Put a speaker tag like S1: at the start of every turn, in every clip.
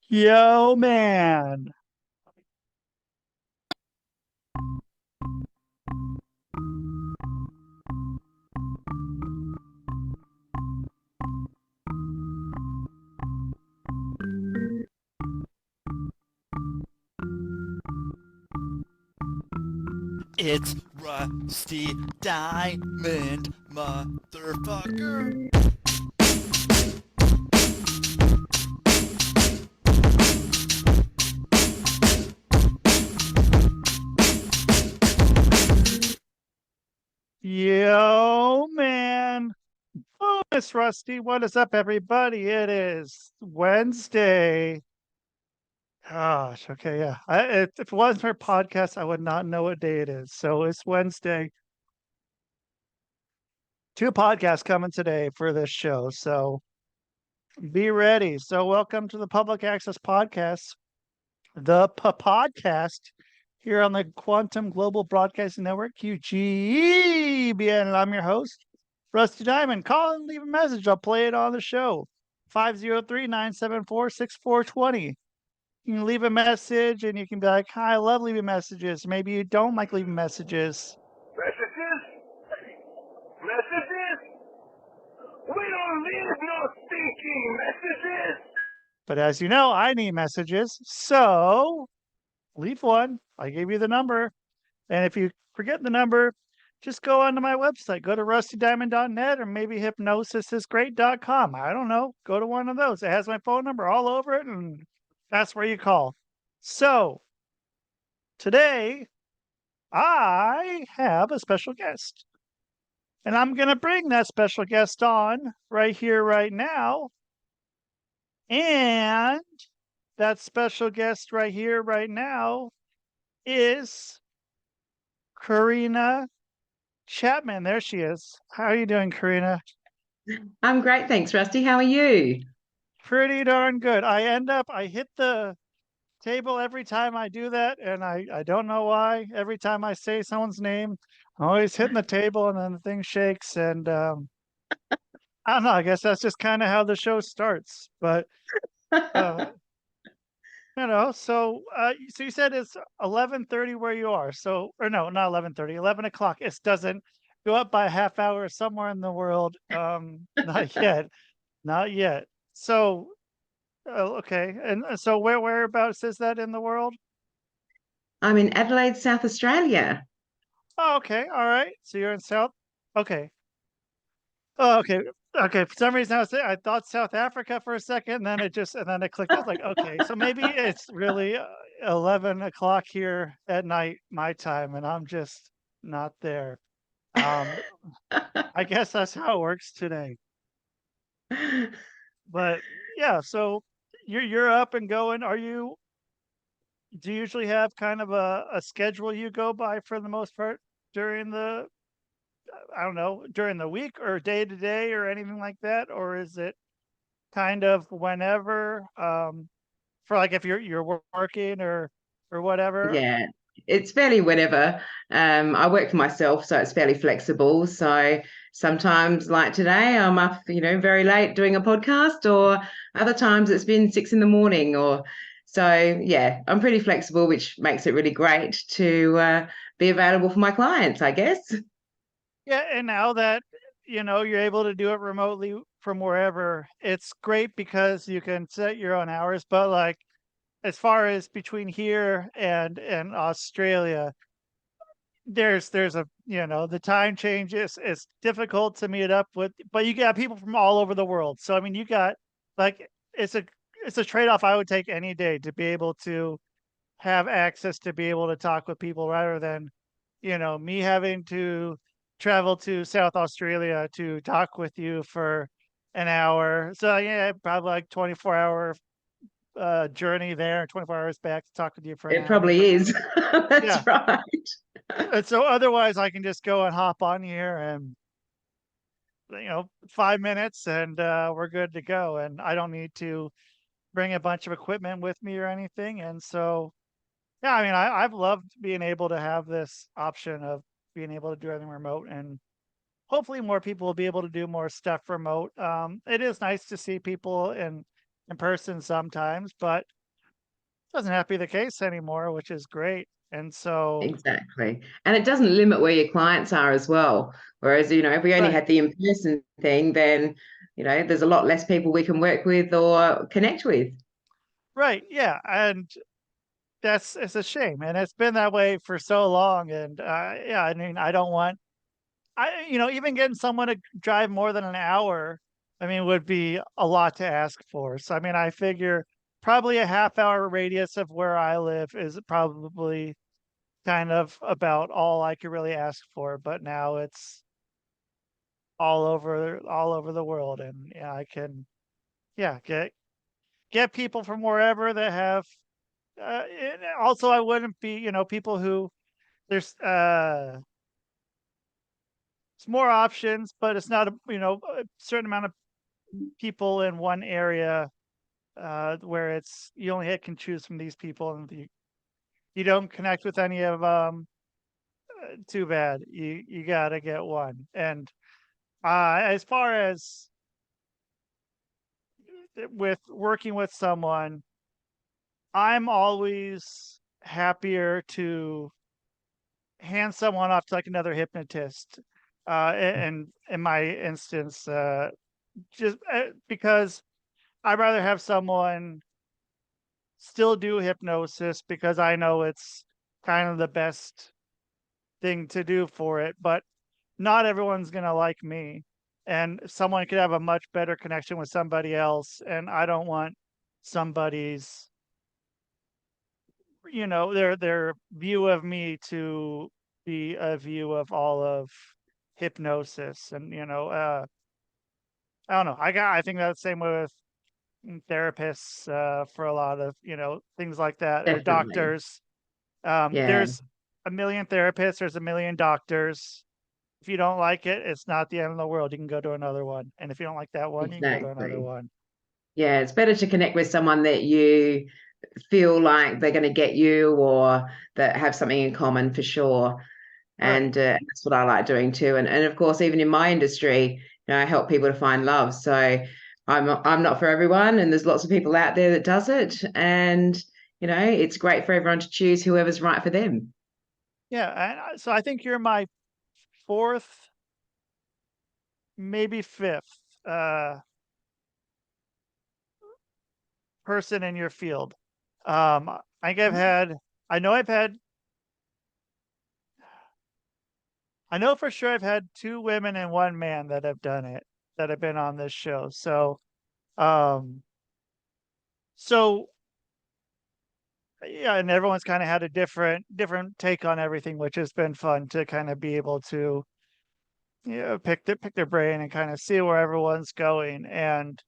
S1: Yo, man.
S2: It's Rusty Diamond, motherfucker.
S1: Yo, man. Oh, Miss Rusty. What is up, everybody? It is Wednesday. Gosh, okay, yeah. If it wasn't for a podcast, I would not know what day it is. So it's Wednesday. Two podcasts coming today for this show. So be ready. So welcome to the Public Access Podcast, the podcast here on the Quantum Global Broadcasting Network, QGBN, and I'm your host, Rusty Diamond. Call and leave a message. I'll play it on the show. 503-974-6420. You can leave a message and you can be like, hi, I love leaving messages. Maybe you don't like leaving messages.
S3: Messages? Messages? We don't need no stinking messages!
S1: But as you know, I need messages. So leave one. I gave you the number. And if you forget the number, just go onto my website. Go to rustydiamond.net or maybe hypnosisisgreat.com. I don't know. Go to one of those. It has my phone number all over it, and that's where you call. So today, I have a special guest. And I'm going to bring that special guest on right here, right now. And that special guest right here, right now is Karina Chapman. There she is. How are you doing, Karina?
S4: I'm great, thanks, Rusty. How are you?
S1: Pretty darn good. I hit the table every time I do that, and I don't know why. Every time I say someone's name, I'm always hitting the table, and then the thing shakes. And I don't know. I guess that's just kind of how the show starts. But uh, so you said it's 11:30 where you are. So, or no, not 11:30, 11 o'clock. It doesn't go up by a half hour somewhere in the world. Not yet, not yet. So, okay. And so whereabouts is that in the world?
S4: I'm in Adelaide, South Australia.
S1: Oh, okay. All right. So you're in South. Okay. Oh, okay. Okay. For some reason, I thought South Africa for a second, and then it clicked. I was like, okay, so maybe it's really 11 o'clock here at night, my time, and I'm just not there. Um, I guess that's how it works today. But yeah, so you're up and going. Do you usually have kind of a schedule you go by for the most part during the I don't know, during the week or day to day or anything like that? Or is it kind of whenever, for like if you're working or whatever?
S4: Yeah, it's fairly whenever. I work for myself, so it's fairly flexible. So sometimes, like today, I'm up, very late doing a podcast, or other times it's been 6 in the morning, or so. Yeah, I'm pretty flexible, which makes it really great to be available for my clients, I guess.
S1: Yeah, and now that you're able to do it remotely from wherever, it's great because you can set your own hours. But like as far as between here and Australia, there's a the time change is difficult to meet up with, but you got people from all over the world. So I mean, you got like it's a trade-off I would take any day to be able to have access to be able to talk with people rather than me having to travel to South Australia to talk with you for an hour. So yeah, probably like 24-hour journey there, 24 hours back to talk with you for an
S4: It
S1: hour.
S4: probably is.
S1: Yeah.
S4: That's right.
S1: And so otherwise I can just go and hop on here and 5 minutes and we're good to go. And I don't need to bring a bunch of equipment with me or anything. And so yeah, I mean I've loved being able to have this option of being able to do everything remote, and hopefully more people will be able to do more stuff remote. It is nice to see people in person sometimes, but doesn't have to be the case anymore, which is great. And so,
S4: Exactly. And it doesn't limit where your clients are as well. Whereas, if we only
S1: right,
S4: had the in-person thing, then, there's a lot less people we can work with or connect with.
S1: right, yeah, and it's a shame, and it's been that way for so long. And yeah, I mean, I don't want even getting someone to drive more than an hour, I mean, would be a lot to ask for. So I mean, I figure probably a half hour radius of where I live is probably kind of about all I could really ask for. But now it's all over the world, and yeah, I can yeah get people from wherever that have. And also, I wouldn't be people who there's it's more options, but it's not a certain amount of people in one area where it's you only can choose from these people, and you don't connect with any of them. Too bad. You gotta get one. And as far as with working with someone, I'm always happier to hand someone off to like another hypnotist. And in my instance, just because I'd rather have someone still do hypnosis because I know it's kind of the best thing to do for it, but not everyone's going to like me. And someone could have a much better connection with somebody else. And I don't want somebody's, their view of me to be a view of all of hypnosis. And, I don't know. I think that's the same way with therapists for a lot of, things like that, or
S4: Definitely.
S1: doctors.
S4: Yeah,
S1: There's a million therapists, there's a million doctors. If you don't like it, it's not the end of the world. You can go to another one. And if you don't like that one, you can go to another
S4: exactly.
S1: one.
S4: Yeah, it's better to connect with someone that you feel like they're going to get you or that have something in common for sure.
S1: Right.
S4: And that's what I like doing too. And of course, even in my industry, I help people to find love. So I'm not for everyone, and there's lots of people out there that does it. And it's great for everyone to choose whoever's right for them.
S1: Yeah. And so I think you're my fourth, maybe fifth person in your field. I think I know I've had, I know for sure I've had two women and one man that have done it, that have been on this show. Um, so yeah, and everyone's kind of had a different take on everything, which has been fun to kind of be able to pick their brain and kind of see where everyone's going. And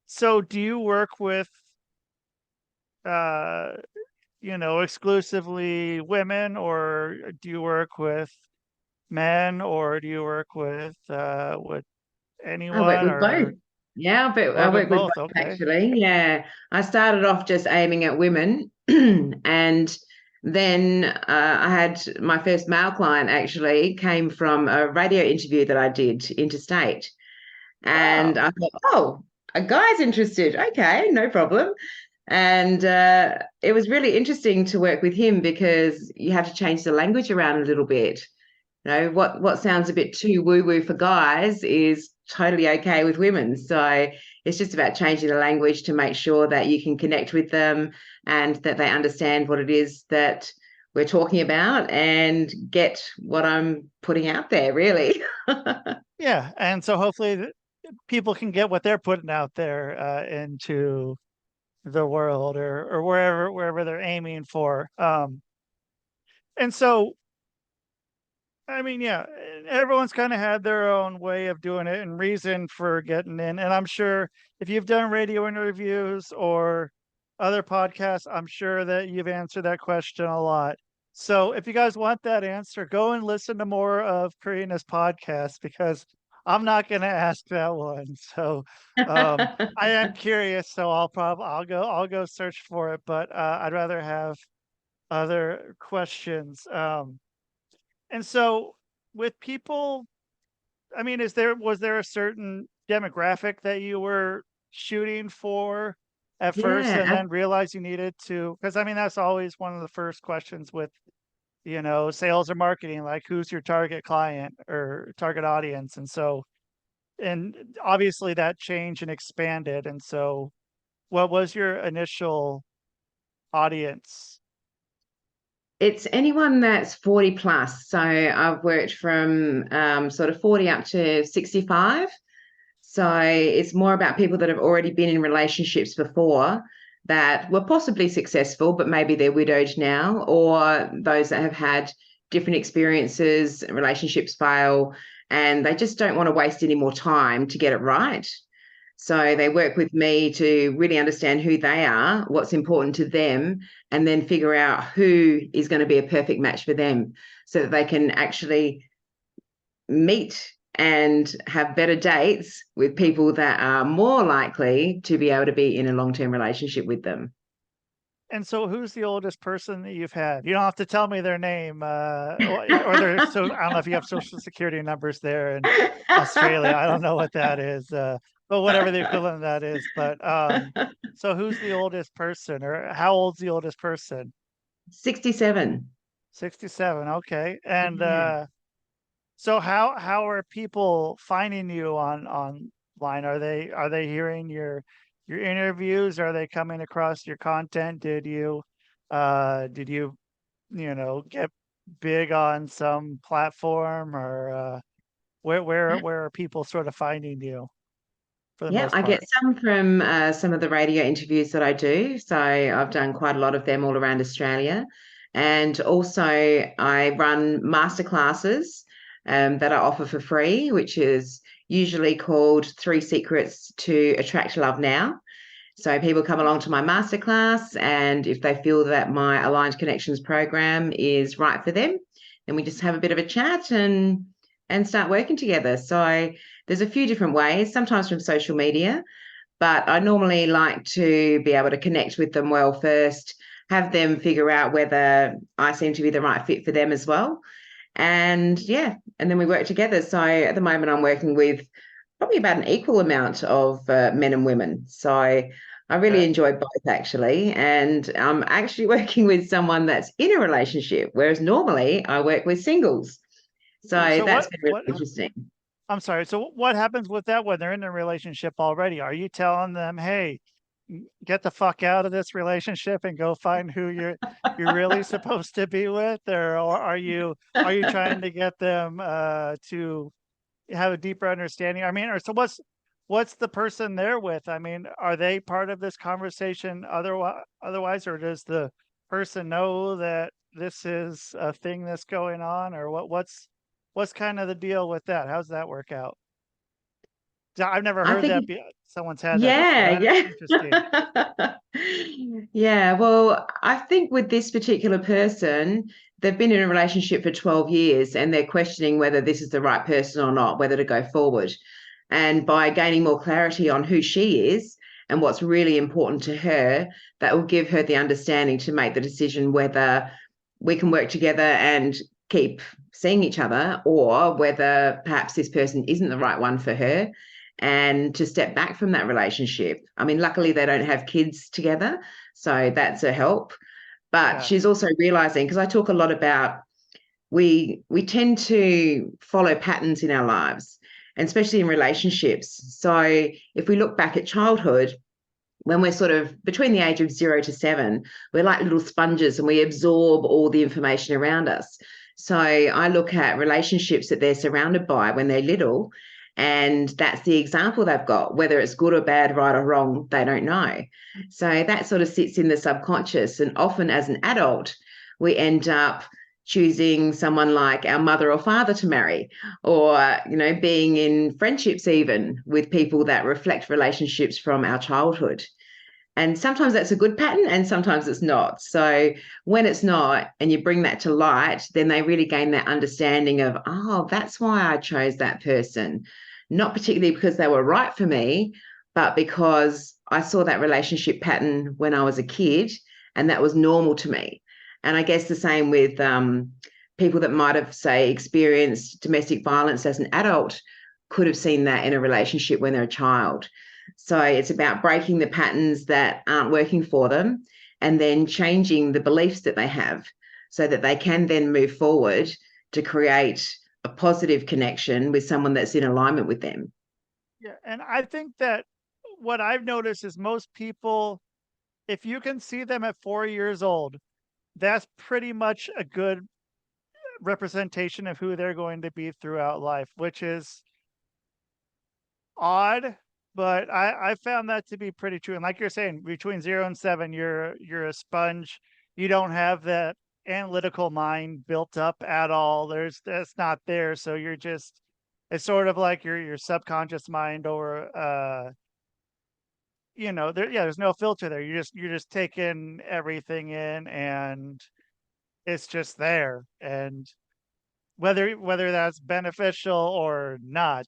S1: so, do you work with uh, exclusively women, or do you work with men, or do you work with
S4: I work
S1: anyone,
S4: with both.
S1: or
S4: Yeah, but I
S1: work with
S4: work with
S1: both?
S4: both
S1: Okay.
S4: actually. Yeah, I started off just aiming at women, and then I had my first male client actually came from a radio interview that I did interstate, and
S1: Oh,
S4: I thought, oh, a guy's interested. Okay, no problem. And it was really interesting to work with him because you have to change the language around a little bit. What sounds a bit too woo-woo for guys is totally okay with women. So it's just about changing the language to make sure that you can connect with them and that they understand what it is that we're talking about and get what I'm putting out there, really.
S1: yeah. And so hopefully people can get what they're putting out there into the world, or wherever they're aiming for. And so I mean, yeah, everyone's kind of had their own way of doing it and reason for getting in. And I'm sure if you've done radio interviews or other podcasts, I'm sure that you've answered that question a lot. So if you guys want that answer, go and listen to more of Karina's podcast, because I'm not going to ask that one. So I am curious, so I'll go search for it, but I'd rather have other questions. And so with people, I mean, was there a certain demographic that you were shooting for? at first and
S4: Yeah,
S1: then realized you needed to, because I mean, that's always one of the first questions with, sales or marketing, like who's your target client or target audience. And so, and obviously that changed and expanded. And so, what was your initial audience?
S4: it's anyone that's 40 plus. So I've worked from sort of 40 up to 65. So it's more about people that have already been in relationships before that were possibly successful, but maybe they're widowed now, or those that have had different experiences, relationships fail, and they just don't want to waste any more time to get it right. So they work with me to really understand who they are, what's important to them, and then figure out who is going to be a perfect match for them so that they can actually meet and have better dates with people that are more likely to be able to be in a long-term relationship with them.
S1: And so, who's the oldest person that you've had? You don't have to tell me their name, or their, so I don't know if you have social security numbers there in Australia. I don't know what that is, but whatever the equivalent of that is. But so who's the oldest person, or how old's the oldest person?
S4: 67.
S1: 67. Okay. And
S4: Yeah.
S1: so how are people finding you on online? Are they hearing your interviews? Are they coming across your content? Did you get big on some platform, or where are people sort of finding you for the
S4: Yeah,
S1: most
S4: I get
S1: part?
S4: some from some of the radio interviews that I do. So I've done quite a lot of them all around Australia. And also, I run masterclasses that I offer for free, which is usually called Three Secrets to Attract Love Now. So people come along to my masterclass, and if they feel that my Aligned Connections program is right for them, then we just have a bit of a chat and start working together. So there's a few different ways, sometimes from social media, but I normally like to be able to connect with them well first, have them figure out whether I seem to be the right fit for them as well. And yeah, and then we work together. So at the moment, I'm working with probably about an equal amount of men and women. So I really
S1: Okay.
S4: enjoy both actually. And I'm actually working with someone that's in a relationship, whereas normally I work with singles. So
S1: So
S4: that's been really interesting.
S1: I'm sorry. So what happens with that when they're in a relationship already? Are you telling them, "Hey, get the fuck out of this relationship and go find who you're really supposed to be with," or are you trying to get them to have a deeper understanding? I mean, or so what's the person they're with? I mean, are they part of this conversation otherwise, or does the person know that this is a thing that's going on, or what's kind of the deal with that? How's that work out? I've never
S4: I
S1: heard that
S4: think
S1: someone's had that before.
S4: yeah,
S1: That's
S4: yeah.
S1: interesting.
S4: Yeah, well, I think with this particular person, they've been in a relationship for 12 years and they're questioning whether this is the right person or not, whether to go forward. And by gaining more clarity on who she is and what's really important to her, that will give her the understanding to make the decision whether we can work together and keep seeing each other, or whether perhaps this person isn't the right one for her and to step back from that relationship. I mean, luckily they don't have kids together, so that's a help. But
S1: Yeah.
S4: she's also realizing, because I talk a lot about, we tend to follow patterns in our lives, and especially in relationships. So if we look back at childhood, when we're sort of between the age of 0 to 7, we're like little sponges and we absorb all the information around us. So I look at relationships that they're surrounded by when they're little, and that's the example they've got. Whether it's good or bad, right or wrong, they don't know. So that sort of sits in the subconscious. And often as an adult, we end up choosing someone like our mother or father to marry, or being in friendships even with people that reflect relationships from our childhood. And sometimes that's a good pattern and sometimes it's not. So when it's not, and you bring that to light, then they really gain that understanding of, oh, that's why I chose that person. Not particularly because they were right for me, but because I saw that relationship pattern when I was a kid and that was normal to me. And I guess the same with people that might have, say, experienced domestic violence as an adult, could have seen that in a relationship when they're a child. So it's about breaking the patterns that aren't working for them and then changing the beliefs that they have so that they can then move forward to create a positive connection with someone that's in alignment with them.
S1: Yeah, and I think that what I've noticed is most people, if you can see them at 4 years old, that's pretty much a good representation of who they're going to be throughout life, which is odd, but I found that to be pretty true. And like you're saying, between 0 and 7, you're a sponge. You don't have that analytical mind built up at all. That's not there. So you're just it's sort of like your subconscious mind or there's no filter there. You're just taking everything in and it's just there. And whether that's beneficial or not,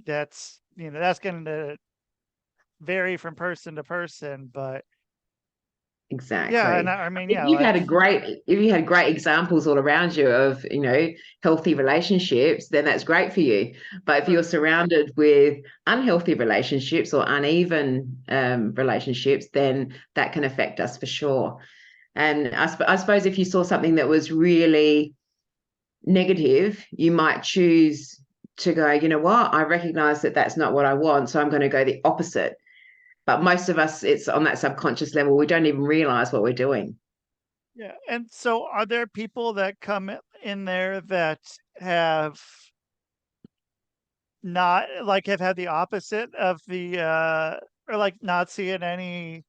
S1: that's going to vary from person to person, but yeah, and
S4: Exactly.
S1: I mean,
S4: If
S1: yeah,
S4: you've
S1: like
S4: had great examples all around you of, healthy relationships, then that's great for you. But if you're
S1: right,
S4: surrounded with unhealthy relationships or uneven relationships, then that can affect us for sure. And I suppose if you saw something that was really negative, you might choose to go, you know what, I recognize that that's not what I want, so I'm going to go the opposite. But most of us, it's on that subconscious level. We don't even realize what we're doing.
S1: yeah. And so are there people that come in there that have not like have had the opposite of the or like not seeing any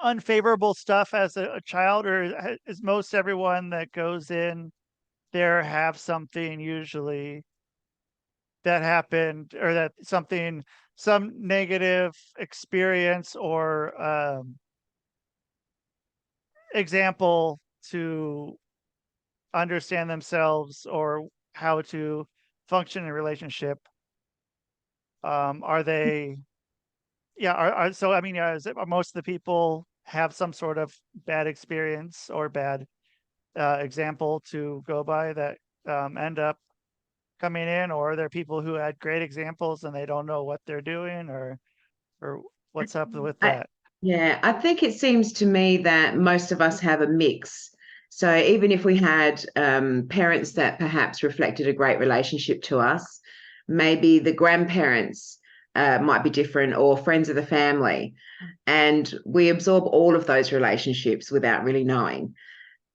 S1: unfavorable stuff as a child, or is most everyone that goes in there have something usually that happened, or that some negative experience or example to understand themselves or how to function in a relationship? Are they yeah are so I mean, yeah, are most of the people have some sort of bad experience or bad example to go by that end up coming in, or are there people who had great examples and they don't know what they're doing, or what's up with
S4: I,
S1: that?
S4: yeah, I think it seems to me that most of us have a mix. So even if we had parents that perhaps reflected a great relationship to us, maybe the grandparents might be different or friends of the family. And we absorb all of those relationships without really knowing.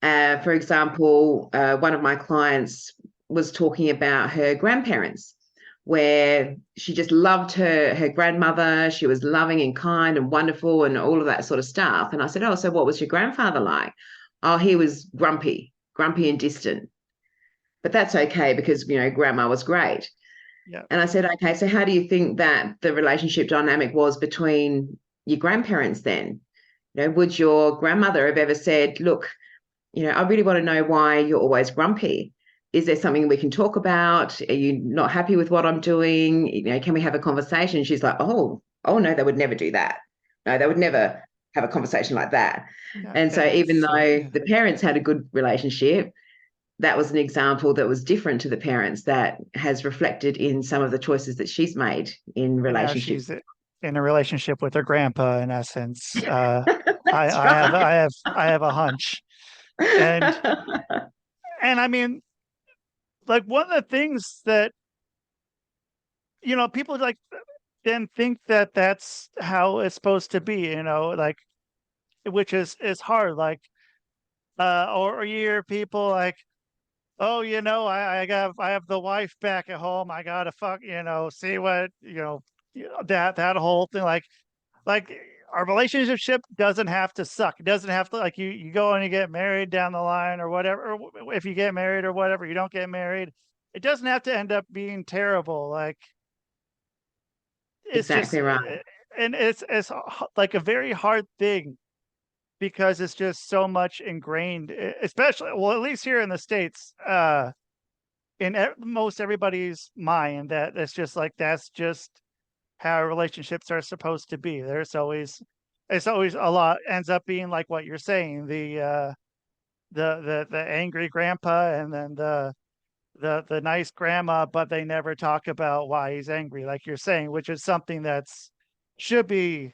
S4: For example, one of my clients was talking about her grandparents, where she just loved her grandmother. She was loving and kind and wonderful and all of that sort of stuff. And I said, "Oh, so what was your grandfather like?" "Oh, he was grumpy and distant." But that's okay because grandma was great.
S1: Yeah.
S4: And I said, "Okay, so how do you think that the relationship dynamic was between your grandparents then? Would your grandmother have ever said, 'Look, I really want to know why you're always grumpy. Is there something we can talk about? Are you not happy with what I'm doing? Can we have a conversation?'" She's like, oh no, they would never do that. No, they would never have a conversation like that.
S1: Yeah,
S4: And so
S1: and
S4: even
S1: so
S4: though
S1: yeah.
S4: the parents had a good relationship, that was an example that was different to the parents that has reflected in some of the choices that she's made in
S1: And now
S4: relationships.
S1: she's in a relationship with her grandpa, in essence. I,
S4: That's
S1: I have,
S4: right.
S1: I have a hunch, and I mean, like one of the things that people like then think that that's how it's supposed to be, like which is hard, like or you hear people like, oh, I have the wife back at home. I gotta see what that whole thing, like our relationship doesn't have to suck. It doesn't have to, like, you go and you get married down the line or whatever. Or if you get married or whatever, you don't get married. It doesn't have to end up being terrible. Like it's just,
S4: Exactly right.
S1: and like a very hard thing because it's just so much ingrained, especially, well, at least here in the States, in most everybody's mind, that it's just like that's just how relationships are supposed to be. It's always a lot ends up being like what you're saying, the angry grandpa, and then the nice grandma, but they never talk about why he's angry, like you're saying, which is something that's should be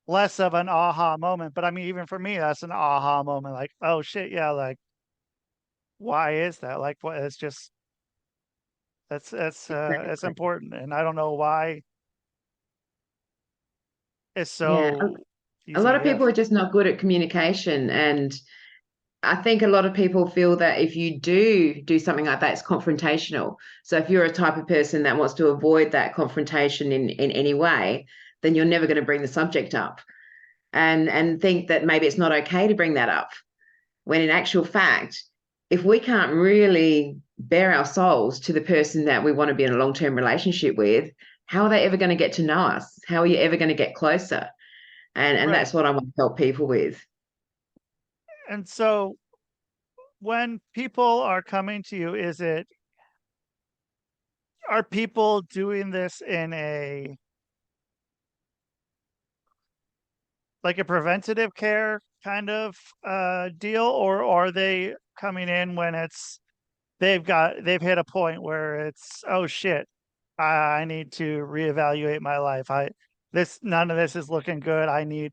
S1: less of an aha moment. But I mean, even for me, that's an aha moment. Like, oh shit, yeah, like why is that? Like, what? It's just that's
S4: Exactly.
S1: important, and I don't know why it's
S4: Yeah.
S1: so
S4: A
S1: easy
S4: lot
S1: to
S4: of people
S1: give.
S4: are just not good at communication. And I think a lot of people feel that if you do something like that, it's confrontational. So if you're a type of person that wants to avoid that confrontation in any way, then you're never going to bring the subject up and think that maybe it's not okay to bring that up. When in actual fact, if we can't really bare our souls to the person that we want to be in a long-term relationship with, how are they ever going to get to know us? How are you ever going to get closer? And
S1: Right.
S4: that's what I want to help people with.
S1: And so when people are coming to you, are people doing this in a like a preventative care kind of deal, or are they coming in when they've hit a point where it's, oh shit, I need to reevaluate my life. I this None of this is looking good. I need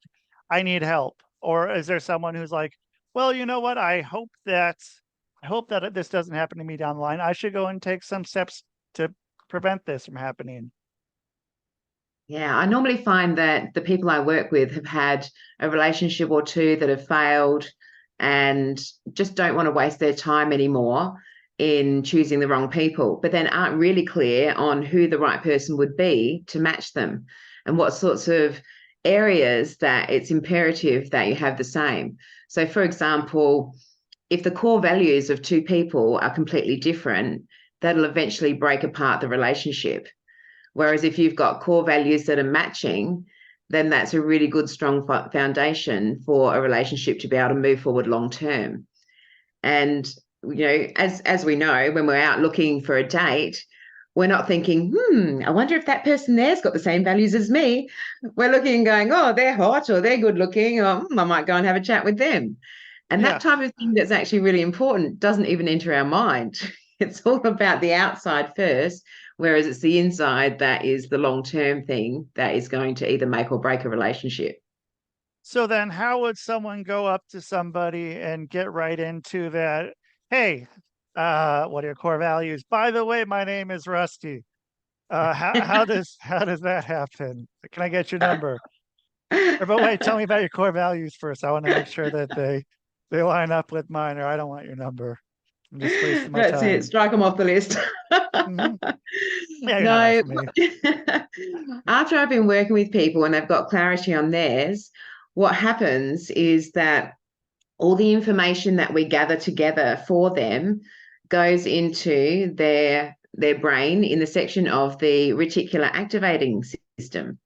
S1: help. Or is there someone who's like, well, you know what? I hope that this doesn't happen to me down the line. I should go and take some steps to prevent this from happening.
S4: Yeah, I normally find that the people I work with have had a relationship or two that have failed and just don't want to waste their time anymore in choosing the wrong people, but then aren't really clear on who the right person would be to match them and what sorts of areas that it's imperative that you have the same. So, for example, if the core values of two people are completely different, that'll eventually break apart the relationship. Whereas if you've got core values that are matching, then that's a really good, strong foundation for a relationship to be able to move forward long term. And as we know, when we're out looking for a date, we're not thinking, I wonder if that person there's got the same values as me. We're looking and going, oh, they're hot or they're good looking, or I might go and have a chat with them. And that
S1: Yeah.
S4: type of thing that's actually really important doesn't even enter our mind. It's all about the outside first, whereas it's the inside that is the long-term thing that is going to either make or break a relationship.
S1: So then how would someone go up to somebody and get right into that? Hey, what are your core values? By the way, my name is Rusty. How does that happen? Can I get your number? Or but wait, tell me about your core values first. I want to make sure that they line up with mine, or I don't want your number. I'm just wasting my
S4: That's it.
S1: time.
S4: Strike them off the list.
S1: Hmm. Yeah, you're not right
S4: No,
S1: for me.
S4: after I've been working with people and they've got clarity on theirs, what happens is that all the information that we gather together for them goes into their brain in the section of the reticular activating system.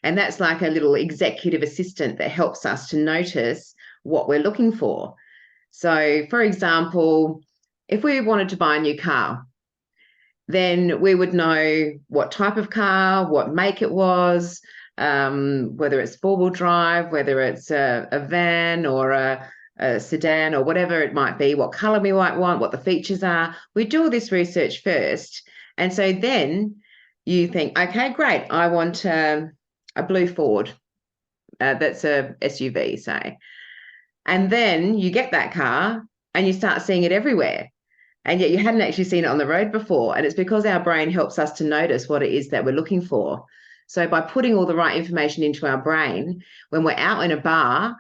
S4: And that's like a little executive assistant that helps us to notice what we're looking for. So, for example, if we wanted to buy a new car, then we would know what type of car, what make it was, whether it's four-wheel drive, whether it's a van or a sedan or whatever it might be, what color we might want, what the features are. We do all this research first. And so then you think, okay, great, I want a blue Ford. That's a SUV, say. And then you get that car and you start seeing it everywhere. And yet you hadn't actually seen it on the road before. And it's because our brain helps us to notice what it is that we're looking for. So by putting all the right information into our brain, when we're out in a bar,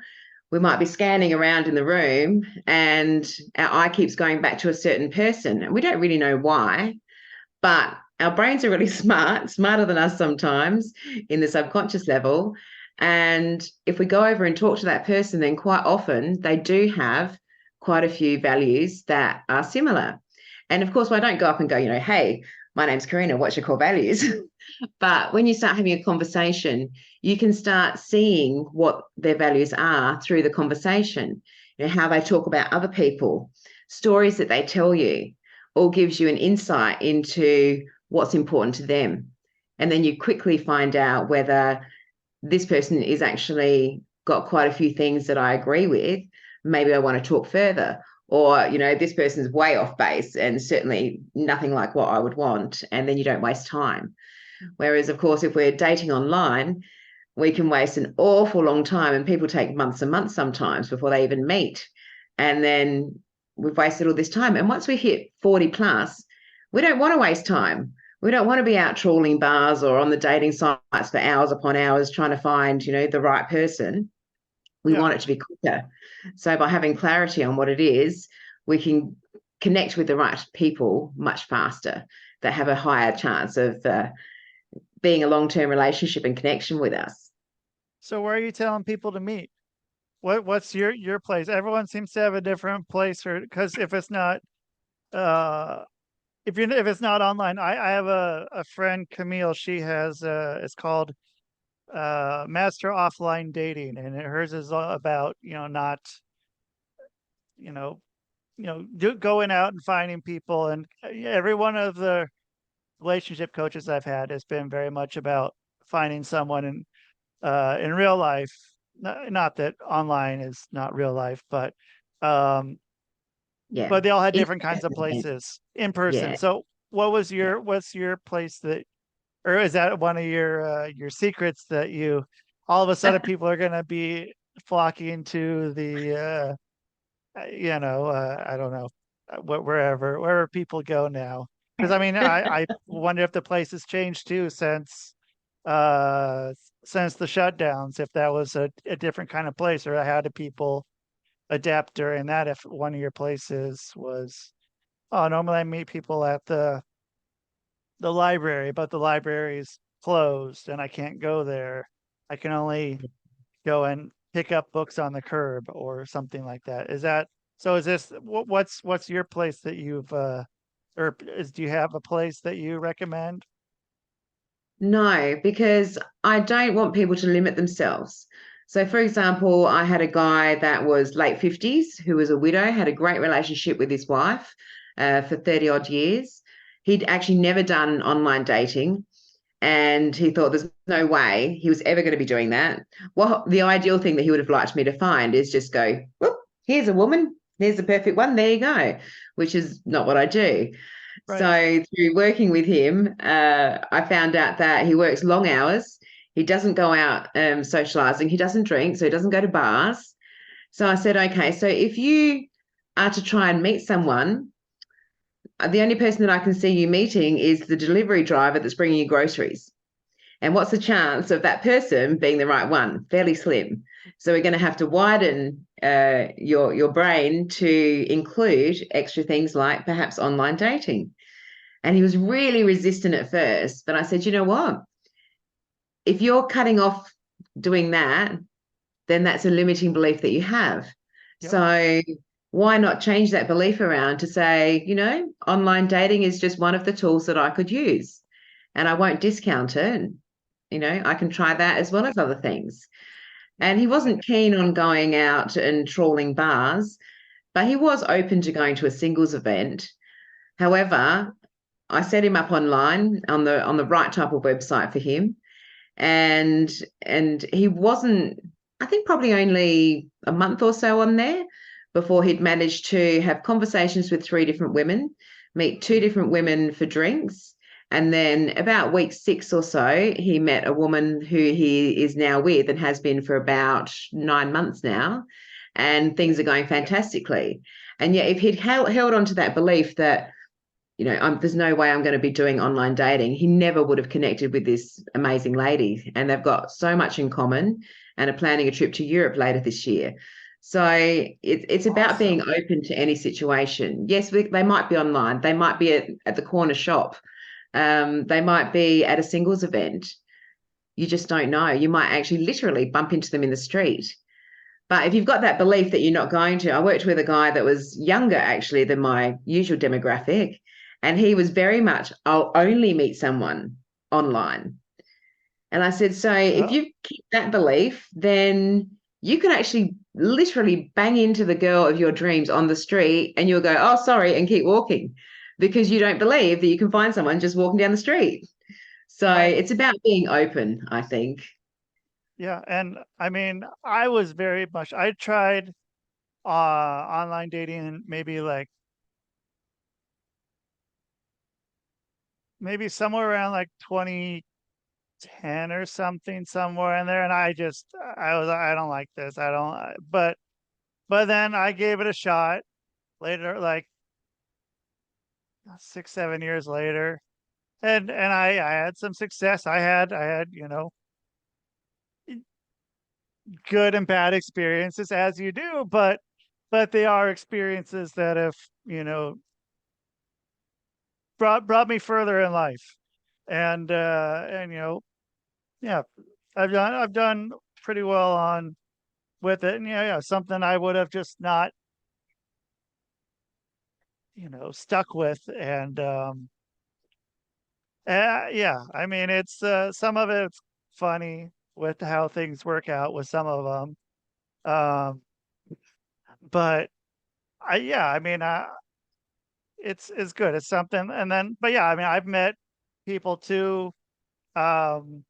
S4: we might be scanning around in the room and our eye keeps going back to a certain person. And we don't really know why, but our brains are really smart, smarter than us sometimes in the subconscious level. And if we go over and talk to that person, then quite often they do have quite a few values that are similar. And of course, I don't go up and go, hey, my name's Karina, what's your core values? But when you start having a conversation, you can start seeing what their values are through the conversation, how they talk about other people, stories that they tell you, all gives you an insight into what's important to them. And then you quickly find out whether this person is actually got quite a few things that I agree with. Maybe I want to talk further. or, you know, this person's way off base and certainly nothing like what I would want. And then you don't waste time. Whereas, of course, if we're dating online, we can waste an awful long time, and people take months and months sometimes before they even meet. And then we've wasted all this time. And once we hit 40 plus, we don't want to waste time. We don't want to be out trawling bars or on the dating sites for hours upon hours trying to find, you know, the right person. We
S1: Yeah.
S4: want it to be quicker. So by having clarity on what it is, we can connect with the right people much faster, that have a higher chance of being a long-term relationship and connection with us.
S1: So where are you telling people to meet? What's your place? Everyone seems to have a different place, or because if it's not uh if it's not online, I have a friend, Camille. She has it's called Master Offline Dating, and hers is all about, you know, not, you know, going out and finding people. And every one of the relationship coaches I've had has been very much about finding someone in real life. Not that online is not real life, um,
S4: Yeah.
S1: but they all had different kinds of places in person.
S4: Yeah.
S1: So
S4: Yeah.
S1: what's your place that, or is that one of your secrets that you, all of a sudden people are going to be flocking to the I don't know, wherever people go now. Because I mean, I wonder if the place has changed too uh since the shutdowns, if that was a different kind of place, or how do people adapt during that, if one of your places was, oh, normally I meet people at the library, but the library's closed and I can't go there. I can only go and pick up books on the curb or something like that. Is that so? Is this what's your place that you've do you have a place that you recommend?
S4: No, because I don't want people to limit themselves. So, for example, I had a guy that was late 50s who was a widow, had a great relationship with his wife for 30 odd years. He'd actually never done online dating, and he thought there's no way he was ever going to be doing that. Well, the ideal thing that he would have liked me to find is just go, whoop, here's a woman, here's the perfect one, there you go, which is not what I do.
S1: Right.
S4: So through working with him, I found out that he works long hours. He doesn't go out socializing. He doesn't drink, so he doesn't go to bars. So I said, okay, so if you are to try and meet someone, the only person that I can see you meeting is the delivery driver that's bringing you groceries. And what's the chance of that person being the right one? Fairly slim. So we're going to have to widen your brain to include extra things like perhaps online dating. And he was really resistant at first, but I said, you know what? If you're cutting off doing that, then that's a limiting belief that you have.
S1: Yep.
S4: So why not change that belief around to say, you know, online dating is just one of the tools that I could use, and I won't discount it. You know, I can try that as well as other things. And he wasn't keen on going out and trawling bars, but he was open to going to a singles event. However, I set him up online on the right type of website for him, and he wasn't, I think, probably only a month or so on there before he'd managed to have conversations with 3 different women, meet 2 different women for drinks, and then about week 6 or so, he met a woman who he is now with and has been for about 9 months now, and things are going fantastically. And yet, if he'd held on to that belief that, you know, there's no way I'm going to be doing online dating, he never would have connected with this amazing lady. And they've got so much in common and are planning a trip to Europe later this year. So it's about being
S1: Awesome.
S4: open to any situation. Yes, they might be online. They might be at the corner shop. They might be at a singles event. You just don't know. You might actually literally bump into them in the street. But if you've got that belief that you're not going to, I worked with a guy that was younger actually than my usual demographic, and he was very much, I'll only meet someone online. And I said, so if
S1: Oh,
S4: you keep that belief, then you can actually literally bang into the girl of your dreams on the street and you'll go, oh, sorry, and keep walking because you don't believe that you can find someone just walking down the street. So
S1: I
S4: it's about being open, I think.
S1: yeah, and I mean, I was very much, I tried online dating maybe somewhere around like 2010 or something, somewhere in there. And I don't like this. I don't, but then I gave it a shot later, like 6, 7 years later. And I had some success. I had, good and bad experiences as you do, but they are experiences that have, you know, brought me further in life. And yeah, I've done pretty well on with it. And yeah, something I would have just not, stuck with. And yeah, I mean, it's some of it's funny with how things work out with some of them. Um, but yeah, I mean, it's good. It's something. And then, but yeah, I mean, I've met people too. Um,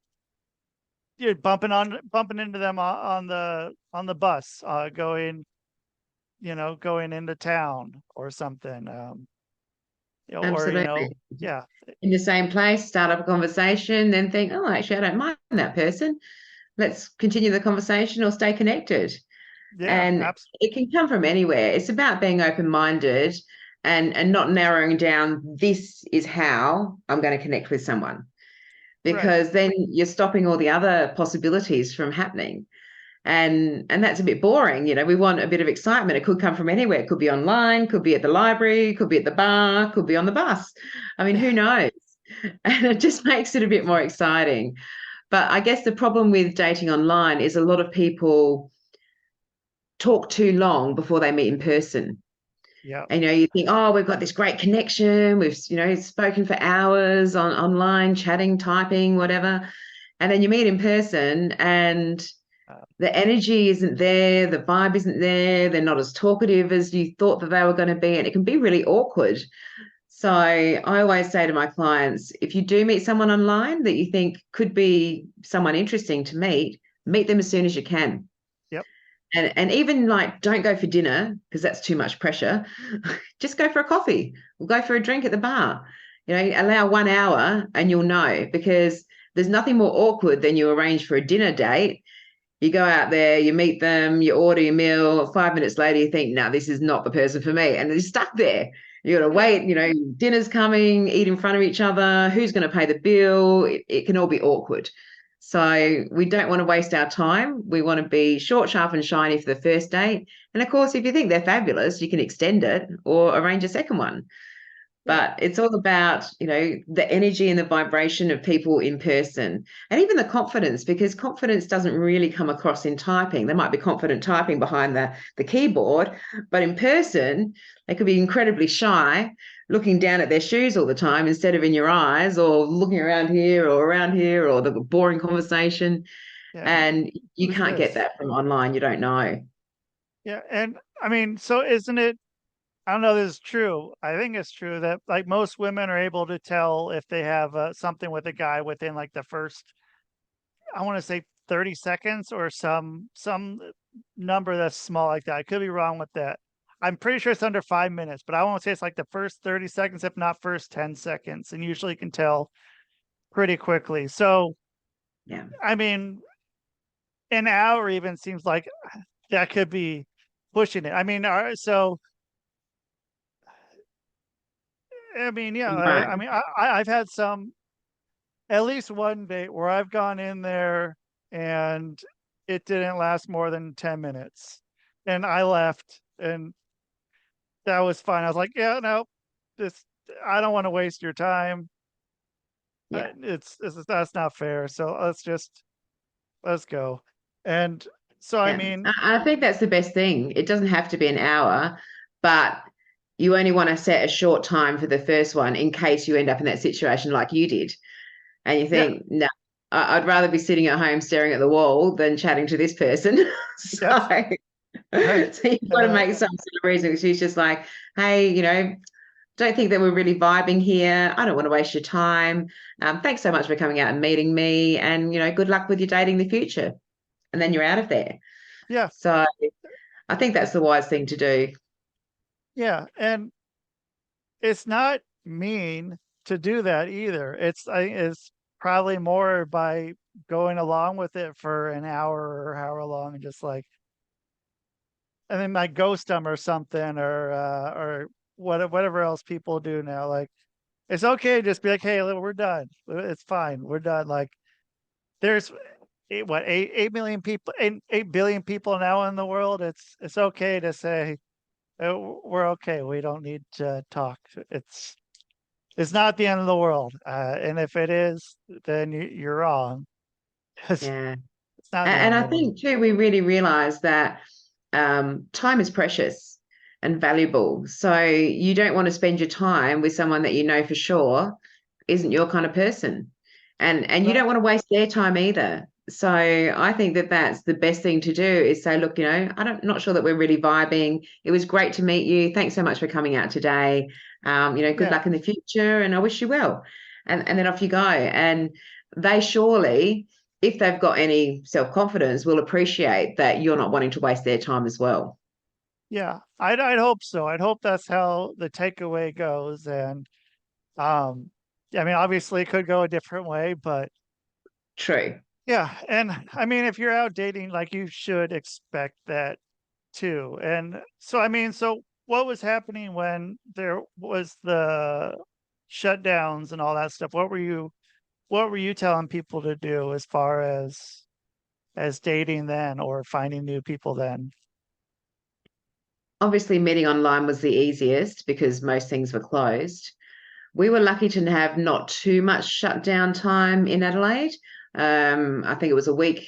S1: you're bumping into them on the bus, going into town or something. Or
S4: Absolutely.
S1: yeah,
S4: In the same place, start up a conversation, then think, oh, actually, I don't mind that person. Let's continue the conversation or stay connected.
S1: yeah,
S4: And it can come from anywhere. It's about being open-minded and not narrowing down, this is how I'm going to connect with someone,
S1: right,
S4: because then you're stopping all the other possibilities from happening. And that's a bit boring. We want a bit of excitement. It could come from anywhere. It could be online, could be at the library, could be at the bar, could be on the bus. I mean,
S1: yeah,
S4: who knows? And it just makes it a bit more exciting. But I guess the problem with dating online is a lot of people talk too long before they meet in person.
S1: yeah,
S4: And you think, oh, we've got this great connection. We've spoken for hours on online, chatting, typing, whatever. And then you meet in person and
S1: uh,
S4: the energy isn't there, the vibe isn't there, they're not as talkative as you thought that they were going to be, and it can be really awkward. So I always say to my clients, if you do meet someone online that you think could be someone interesting to meet them as soon as you can.
S1: yep,
S4: And even like, don't go for dinner because that's too much pressure. Just go for a coffee. We'll go for a drink at the bar. Allow 1 hour and you'll know, because there's nothing more awkward than you arrange for a dinner date. You go out there, you meet them, you order your meal. 5 minutes later, you think, no, this is not the person for me. And you're stuck there. You got to
S1: yeah,
S4: wait, dinner's coming, eat in front of each other. Who's going to pay the bill? It can all be awkward. So we don't want to waste our time. We want to be short, sharp, and shiny for the first date. And of course, if you think they're fabulous, you can extend it or arrange a second one.
S1: yeah,
S4: But it's all about, the energy and the vibration of people in person, and even the confidence, because confidence doesn't really come across in typing. They might be confident typing behind the keyboard, but in person, they could be incredibly shy, looking down at their shoes all the time instead of in your eyes, or looking around here, or the boring conversation.
S1: yeah.
S4: And you
S1: Who's
S4: can't get
S1: this?
S4: that from online. You don't know.
S1: Yeah, and I mean, so isn't it? I don't know. This is true. I think it's true that like most women are able to tell if they have something with a guy within like the first, I want to say 30 seconds or some number that's small like that. I could be wrong with that. I'm pretty sure it's under 5 minutes, but I want to say it's like the first 30 seconds, if not first 10 seconds, and usually can tell pretty quickly. So,
S4: Yeah.
S1: I mean, an hour even seems like that could be pushing it. I mean, so I mean, yeah,
S4: Right.
S1: I mean, I've had some, at least one date where I've gone in there and it didn't last more than 10 minutes. And I left and that was fine. I was like, yeah, no, this, I don't want to waste your time.
S4: Yeah.
S1: That's not fair. So let's go. And so, I
S4: Yeah,
S1: mean,
S4: I think that's the best thing. It doesn't have to be an hour, but you only want to set a short time for the first one in case you end up in that situation like you did. And you
S1: yeah,
S4: think, no, I'd rather be sitting at home staring at the wall than chatting to this person. So,
S1: yes, right.
S4: so you've got to
S1: Uh,
S4: make some sort of reason. She's just like, hey, don't think that we're really vibing here. I don't want to waste your time. Thanks so much for coming out and meeting me. And, good luck with your dating in the future. And then you're out of there.
S1: yeah,
S4: So I think that's the wise thing to do.
S1: Yeah, and it's not mean to do that either. It's probably more by going along with it for an hour or however long, and just like, and then like ghost them or something, or whatever else people do now. Like, it's okay to just be like, hey, look, we're done. It's fine. We're done. Like, there's eight million people, 8 billion people now in the world. It's okay to say, we're okay. We don't need to talk. It's not the end of the world. And if it is, then you're wrong. It's
S4: Yeah.
S1: not the
S4: And
S1: end of
S4: I
S1: the world.
S4: think too, we really realize that time is precious and valuable. So you don't want to spend your time with someone that you know for sure isn't your kind of person. And you
S1: Right.
S4: don't want to waste their time either. So I think that that's the best thing to do is say, look, not sure that we're really vibing. It was great to meet you. Thanks so much for coming out today. Good
S1: Yeah.
S4: luck in the future and I wish you well. And then off you go. And they surely, if they've got any self-confidence, will appreciate that you're not wanting to waste their time as well.
S1: Yeah. I'd hope so. I'd hope that's how the takeaway goes. And um, I mean, obviously it could go a different way, but
S4: True.
S1: yeah. And I mean, if you're out dating, like, you should expect that too. And so, I mean, so what was happening when there was the shutdowns and all that stuff? What were you telling people to do as far as dating then, or finding new people then?
S4: Obviously, meeting online was the easiest because most things were closed. We were lucky to have not too much shutdown time in Adelaide. I think it was a week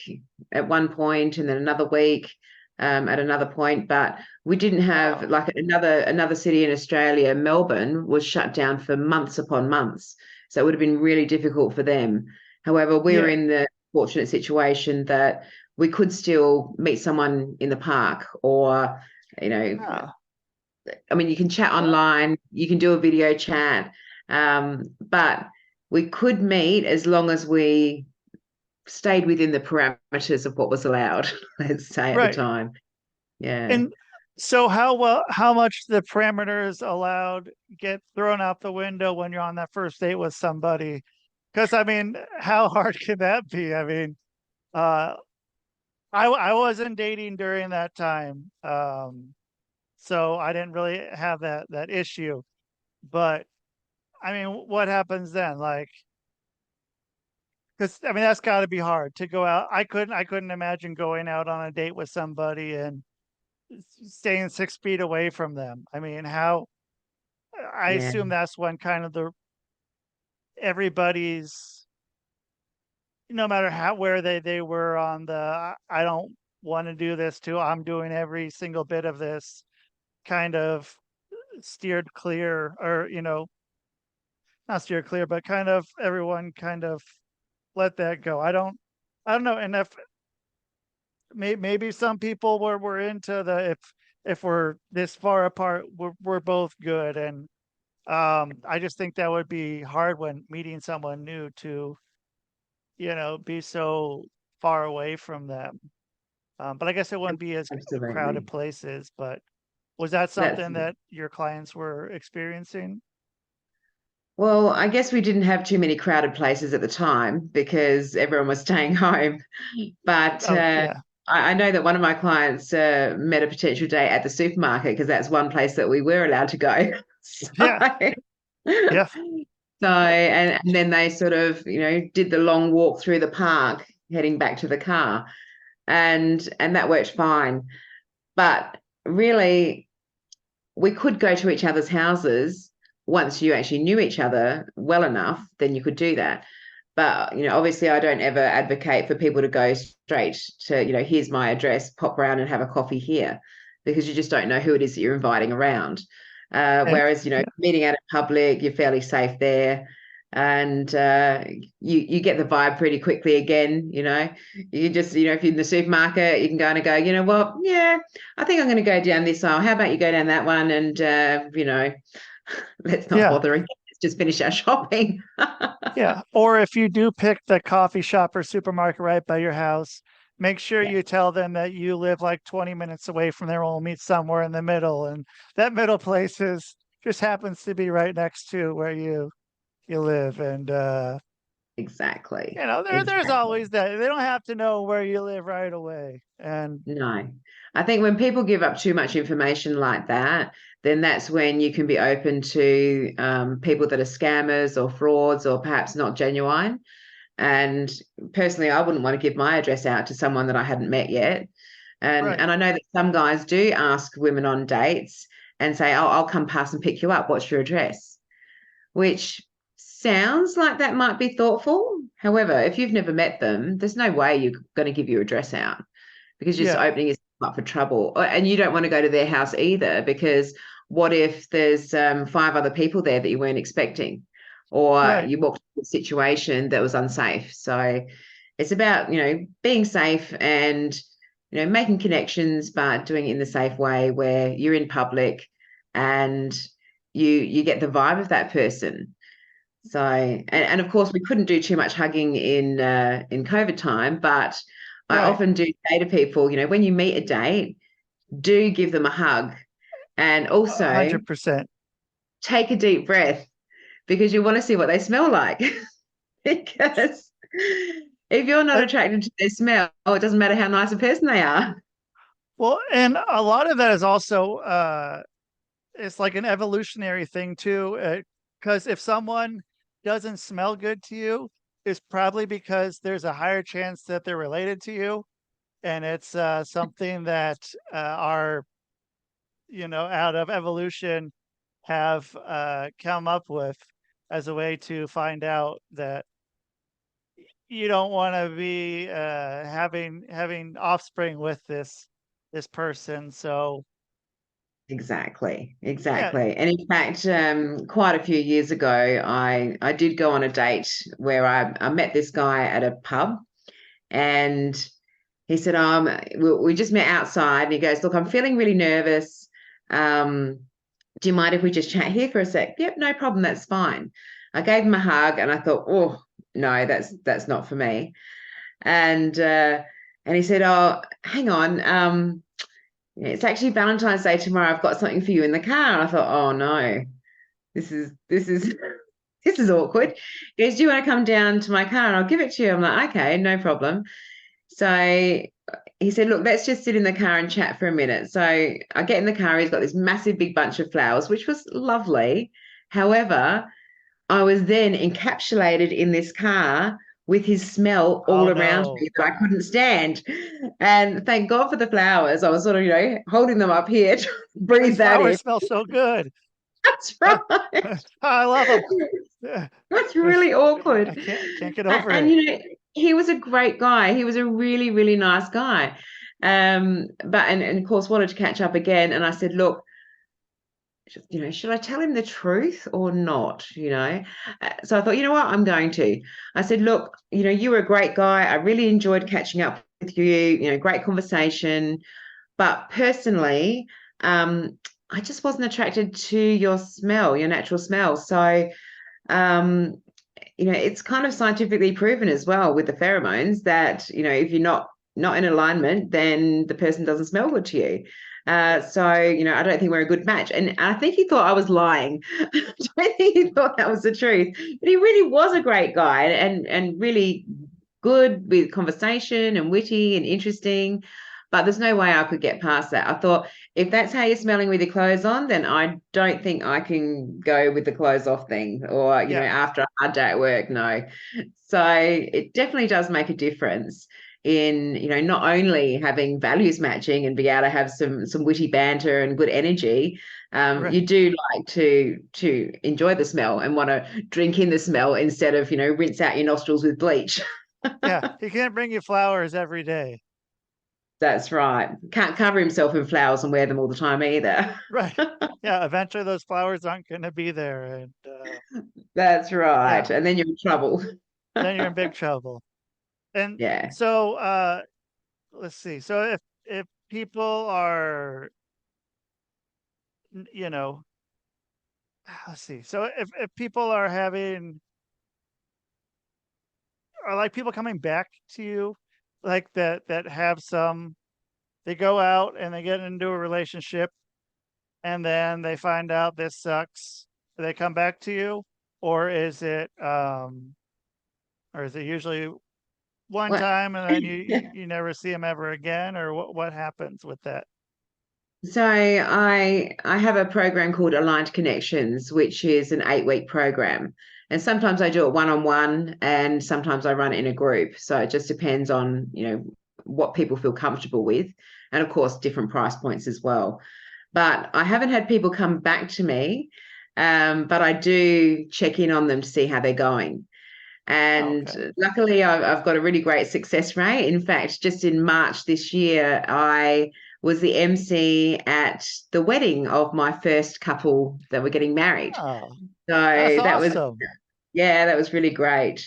S4: at one point and then another week at another point, but we didn't have
S1: Wow.
S4: like another city in Australia, Melbourne, was shut down for months upon months. So it would have been really difficult for them. However, we were
S1: Yeah.
S4: in the fortunate situation that we could still meet someone in the park or, you know,
S1: Yeah.
S4: I mean, you can chat
S1: Well,
S4: online, you can do a video chat, but we could meet as long as we stayed within the parameters of what was allowed, let's say at the
S1: right.
S4: time. Yeah.
S1: And so how much the parameters allowed get thrown out the window when you're on that first date with somebody? Because I mean, how hard can that be? I mean, uh, I wasn't dating during that time, so I didn't really have that issue. But I mean, what happens then? Like, because I mean, that's got to be hard to go out. I couldn't imagine going out on a date with somebody and staying 6 feet away from them. I mean, how? I
S4: Yeah.
S1: assume that's when kind of the everybody's, no matter how where they were on the I don't want to do this too. I'm doing every single bit of this, kind of steered clear, or not steered clear, but kind of everyone kind of let that go. I don't know. And if maybe some people were into the, if we're this far apart, we're both good. And I just think that would be hard when meeting someone new to, be so far away from them. But I guess it wouldn't be as crowded
S4: Absolutely.
S1: places. But was that
S4: That's
S1: something that your clients were experiencing?
S4: Well, I guess we didn't have too many crowded places at the time because everyone was staying home. But
S1: Oh, yeah.
S4: I know that one of my clients met a potential date at the supermarket because that's one place that we were allowed to go. So,
S1: Yeah. Yeah.
S4: and then they sort of, did the long walk through the park heading back to the car. And that worked fine. But really, we could go to each other's houses once you actually knew each other well enough, then you could do that. But, obviously I don't ever advocate for people to go straight to, here's my address, pop around and have a coffee here, because you just don't know who it is that you're inviting around.
S1: And
S4: Whereas,
S1: yeah.
S4: meeting out in public, you're fairly safe there. And you get the vibe pretty quickly again, you just, if you're in the supermarket, you can go and go, you know what, yeah, I think I'm going to go down this aisle. How about you go down that one? And, let's not
S1: Yeah.
S4: bother again. Let's just finish our shopping.
S1: Yeah. Or if you do pick the coffee shop or supermarket right by your house, make sure
S4: Yeah,
S1: you tell them that you live like 20 minutes away from there. We'll meet somewhere in the middle, and that middle place is just happens to be right next to where you live. And
S4: exactly.
S1: there's
S4: Exactly.
S1: always that. They don't have to know where you live right away. And
S4: No. I think when people give up too much information like that, then that's when you can be open to people that are scammers or frauds or perhaps not genuine. And personally, I wouldn't want to give my address out to someone that I hadn't met yet.
S1: right,
S4: And I know that some guys do ask women on dates and say, "Oh, I'll come past and pick you up. What's your address?" Which sounds like that might be thoughtful. However, if you've never met them, there's no way you're going to give your address out because you're just
S1: yeah,
S4: opening yourself up for trouble. And you don't want to go to their house either because what if there's five other people there that you weren't expecting, or
S1: right.
S4: you walked into a situation that was unsafe? So it's about, being safe and, making connections, but doing it in the safe way where you're in public and you get the vibe of that person. So, and of course, we couldn't do too much hugging in COVID time, but I
S1: Right.
S4: often do say to people, when you meet a date, do give them a hug, and also
S1: 100%.
S4: take a deep breath because you want to see what they smell like. Because if you're not
S1: And
S4: attracted to their smell, it doesn't matter how nice a person they are.
S1: well, and a lot of that is also it's like an evolutionary thing too. Because if someone doesn't smell good to you, it's probably because there's a higher chance that they're related to you, and it's something that our out of evolution have come up with as a way to find out that you don't want to be having offspring with this person. So
S4: Exactly,
S1: yeah,
S4: exactly. And in fact, quite a few years ago, I did go on a date where I met this guy at a pub, and he said, we just met outside, and he goes, "Look, I'm feeling really nervous. Um, do you mind if we just chat here for a sec?" "Yep, no problem, that's fine." I gave him a hug, and I thought, "Oh no, that's not for me." And he said, "Oh, hang on. It's actually Valentine's Day tomorrow. I've got something for you in the car." And I thought, "Oh no, this is this is awkward." He goes, "Do you want to come down to my car and I'll give it to you?" I'm like, "Okay, no problem." So he said, "Look, let's just sit in the car and chat for a minute." So I get in the car. He's got this massive big bunch of flowers, which was lovely. However, I was then encapsulated in this car with his smell
S1: oh
S4: all around
S1: no,
S4: me that I couldn't stand. And thank God for the flowers. I was sort of, holding them up here to
S1: these
S4: breathe that in.
S1: flowers smell so good.
S4: That's right.
S1: I love them.
S4: That's really
S1: I
S4: awkward.
S1: can't get
S4: And,
S1: over
S4: and
S1: it.
S4: you know, he was a great guy. He was a really, really nice guy. But of course wanted to catch up again. And I said, "Look, should I tell him the truth or not? So I thought, you know what, I'm going to. I said, "Look, you were a great guy. I really enjoyed catching up with you. Great conversation. But personally, I just wasn't attracted to your smell, your natural smell. So, um, it's kind of scientifically proven as well with the pheromones that, if you're not in alignment, then the person doesn't smell good to you. So, I don't think we're a good match." And I think he thought I was lying. I don't think he thought that was the truth. But he really was a great guy and really good with conversation and witty and interesting. But there's no way I could get past that. I thought, if that's how you're smelling with your clothes on, then I don't think I can go with the clothes off thing, or,
S1: Yeah,
S4: after a hard day at work. No. So it definitely does make a difference in, not only having values matching and be able to have some witty banter and good energy.
S1: right.
S4: You do like to enjoy the smell and want to drink in the smell instead of, rinse out your nostrils with bleach.
S1: Yeah, he can't bring you flowers every day.
S4: That's right. Can't cover himself in flowers and wear them all the time either.
S1: Right. Yeah, eventually those flowers aren't going to be there, and
S4: That's right.
S1: yeah,
S4: And then you're in trouble.
S1: then you're in big trouble. And
S4: Yeah.
S1: so let's see. So if people are you know, let's see. So if people are having are like people coming back to you like that have some, they go out and they get into a relationship and then they find out this sucks. Do they come back to you? Or is it usually one
S4: Well,
S1: time and then you never see them ever again, or what happens with that?
S4: so I have a program called Aligned Connections, which is an 8-week program. And sometimes I do it one-on-one and sometimes I run it in a group. So it just depends on, what people feel comfortable with. And of course, different price points as well. But I haven't had people come back to me. But I do check in on them to see how they're going.
S1: Oh, okay.
S4: And luckily, I've got a really great success rate. In fact, just in March this year, I was the MC at the wedding of my first couple that were getting married.
S1: Oh,
S4: So
S1: that's
S4: that was,
S1: awesome.
S4: yeah, that was really great.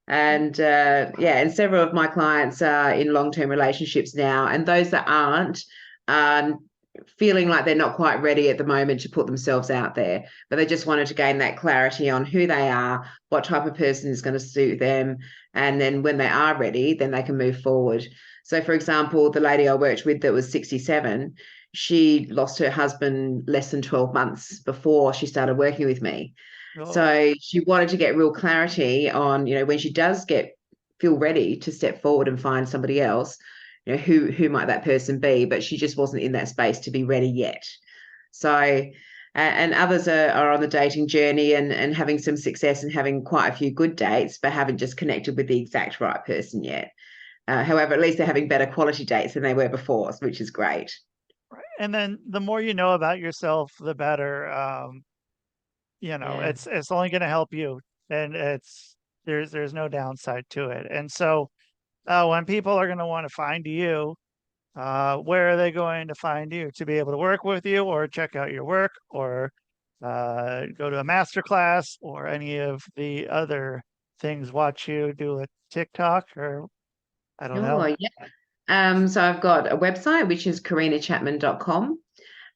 S4: And yeah, and several of my clients are in long-term relationships now, and those that aren't are feeling like they're not quite ready at the moment to put themselves out there, but they just wanted to gain that clarity on who they are, what type of person is going to suit them, and then when they are ready, then they can move forward. So, for example, the lady I worked with that was 67, she lost her husband less than 12 months before she started working with me.
S1: Oh,
S4: So she wanted to get real clarity on, when she does feel ready to step forward and find somebody else, who might that person be? But she just wasn't in that space to be ready yet. So, and others are on the dating journey and having some success and having quite a few good dates, but haven't just connected with the exact right person yet. However, at least they're having better quality dates than they were before, which is great.
S1: right. And then the more you know about yourself, the better.
S4: Yeah.
S1: It's only going to help you, and there's no downside to it. And so, when people are going to want to find you, where are they going to find you to be able to work with you, or check out your work, or go to a master class, or any of the other things? Watch you do a TikTok, or I don't
S4: Oh,
S1: know.
S4: yeah. So I've got a website, which is karinachapman.com.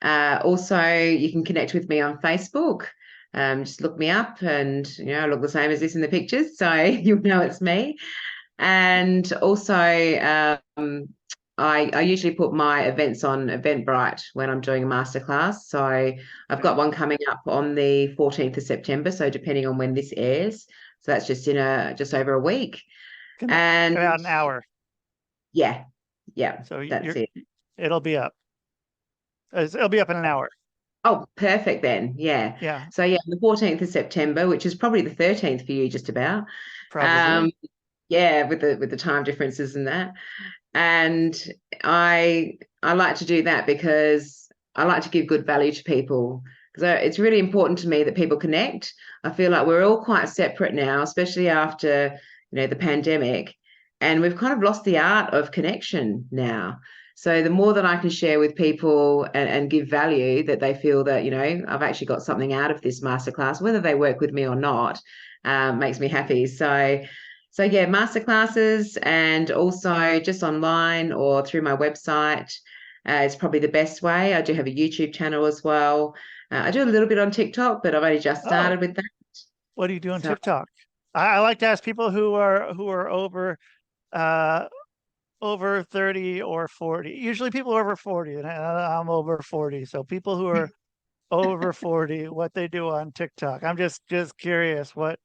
S4: Also, you can connect with me on Facebook. Just look me up and, I look the same as this in the pictures. So you'll know it's me. And also, I usually put my events on Eventbrite when I'm doing a masterclass. So I've
S1: Okay.
S4: got one coming up on the 14th of September. So depending on when this airs. So that's just over a week.
S1: In
S4: And
S1: about an hour,
S4: yeah, yeah,
S1: so
S4: that's it.
S1: it'll be up. It'll be up in an hour.
S4: Oh, perfect then. Yeah.
S1: Yeah,
S4: So yeah, the 14th of September, which is probably the 13th for you, just about.
S1: probably.
S4: Um, yeah, with the time differences and that. And I like to do that because I like to give good value to people. Because it's really important to me that people connect. I feel like we're all quite separate now, especially after, the pandemic. And we've kind of lost the art of connection now. So the more that I can share with people and give value that they feel that, I've actually got something out of this masterclass, whether they work with me or not, makes me happy. So yeah, masterclasses and also just online or through my website is probably the best way. I do have a YouTube channel as well. I do a little bit on TikTok, but I've only just
S1: Oh,
S4: started with that.
S1: what do you do on
S4: So
S1: TikTok? I like to ask people who are uh over 30 or 40. Usually people over 40, and I'm over 40. So people who are over 40, what they do on TikTok. I'm just curious what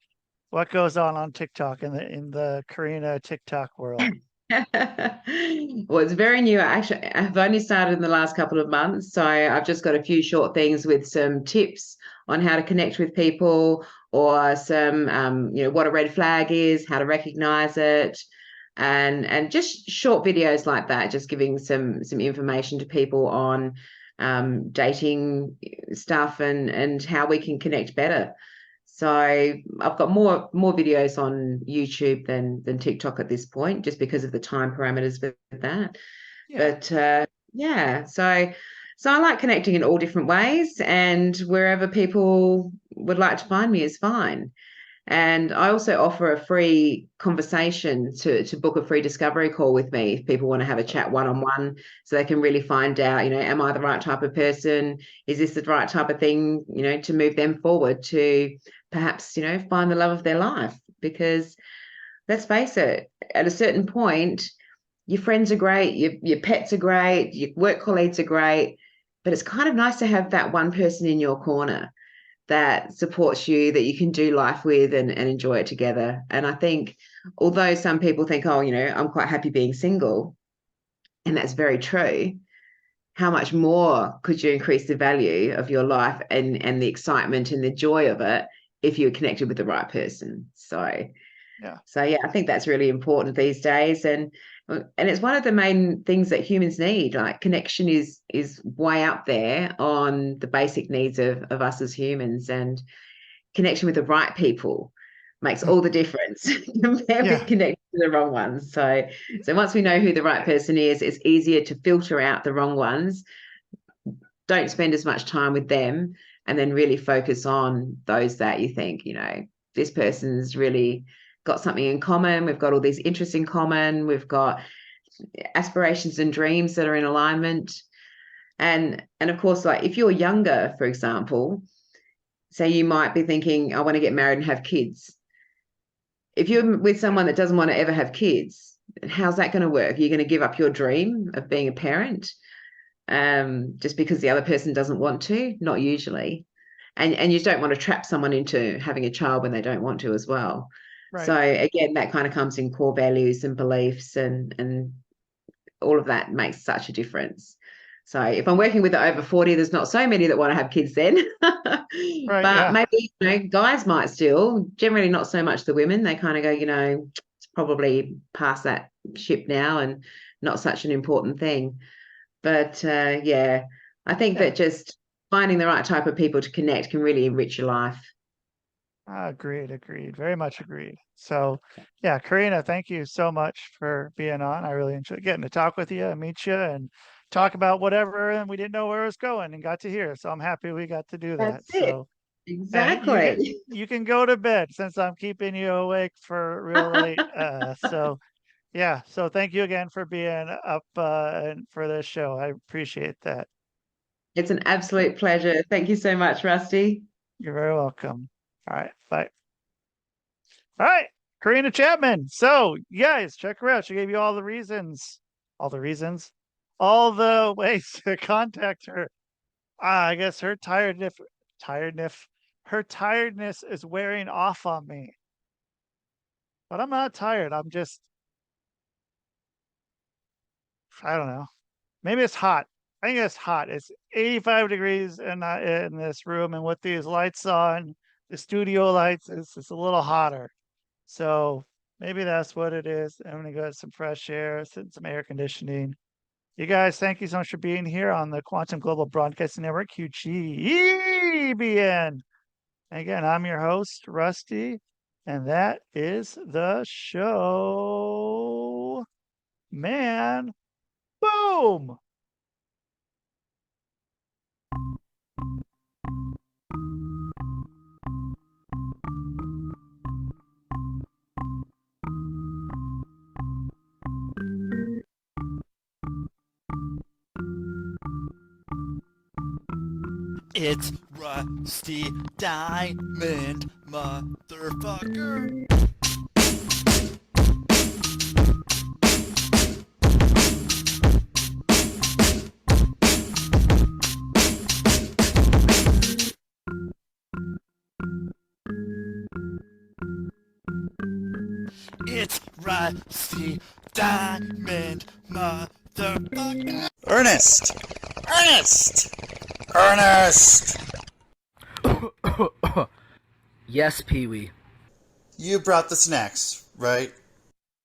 S1: goes on TikTok in the Karina TikTok world.
S4: well, it's very new. Actually, I've only started in the last couple of months. So I've just got a few short things with some tips on how to connect with people or some, what a red flag is, how to recognize it, and just short videos like that, just giving some information to people on dating stuff and how we can connect better. So I've got more videos on YouTube than TikTok at this point, just because of the time parameters with that.
S1: Yeah.
S4: But yeah, so I like connecting in all different ways, and wherever people would like to find me is fine. And I also offer a free conversation to book a free discovery call with me if people want to have a chat one-on-one, so they can really find out, am I the right type of person? Is this the right type of thing, to move them forward to perhaps, find the love of their life? Because let's face it, at a certain point, your friends are great, your pets are great, your work colleagues are great, but it's kind of nice to have that one person in your corner that supports you, that you can do life with and enjoy it together. And I think, although some people think, oh, I'm quite happy being single, and that's very true, how much more could you increase the value of your life and the excitement and the joy of it if you were connected with the right person? So yeah, I think that's really important these days, and it's one of the main things that humans need. Like, connection is way up there on the basic needs of us as humans, and connection with the right people makes all the difference compared with
S1: Yeah.
S4: connecting to the wrong ones. So once we know who the right person is, it's easier to filter out the wrong ones. Don't spend as much time with them, and then really focus on those that you think, this person's really got something in common. We've got all these interests in common. We've got aspirations and dreams that are in alignment. And of course, like, if you're younger, for example, say you might be thinking, I want to get married and have kids. If you're with someone that doesn't want to ever have kids, how's that going to work? You're going to give up your dream of being a parent just because the other person doesn't want to? Not usually. And you don't want to trap someone into having a child when they don't want to as well.
S1: Right.
S4: So again, that kind of comes in core values and beliefs, and all of that makes such a difference. So if I'm working with the over 40, there's not so many that want to have kids then.
S1: Right.
S4: But
S1: Yeah.
S4: maybe, guys might still, generally not so much the women. They kind of go, it's probably past that ship now and not such an important thing. But yeah, I think
S1: Yeah.
S4: that just finding the right type of people to connect can really enrich your life.
S1: Agreed. Very much agreed. So, yeah, Karina, thank you so much for being on. I really enjoyed getting to talk with you and meet you and talk about whatever, and we didn't know where it was going and got to hear. So I'm happy we got to do that.
S4: That's it.
S1: So, and
S4: Exactly.
S1: you can go to bed since I'm keeping you awake for real late. So yeah. So thank you again for being up and for this show. I appreciate that.
S4: It's an absolute pleasure. Thank you so much, Rusty.
S1: You're very welcome. All right. Bye. All right, Karina Chapman. So, you guys, check her out. She gave you all the reasons, all the ways to contact her. I guess tiredness, her tiredness is wearing off on me. But I'm not tired. I don't know. Maybe it's hot. I think it's hot. It's 85 degrees in this room, and with these lights on, the studio lights, it's a little hotter. So maybe that's what it is. I'm gonna get some fresh air, some air conditioning. You guys, thank you so much for being here on the Quantum Global Broadcasting Network, QGBN. Again, I'm your host, Rusty, and that is the show. Man, boom!
S2: It's Rusty Diamond, motherfucker. It's Rusty Diamond, motherfucker.
S5: Ernest! Ernest! Ernest!
S6: Yes, Pee-wee.
S5: You brought the snacks, right?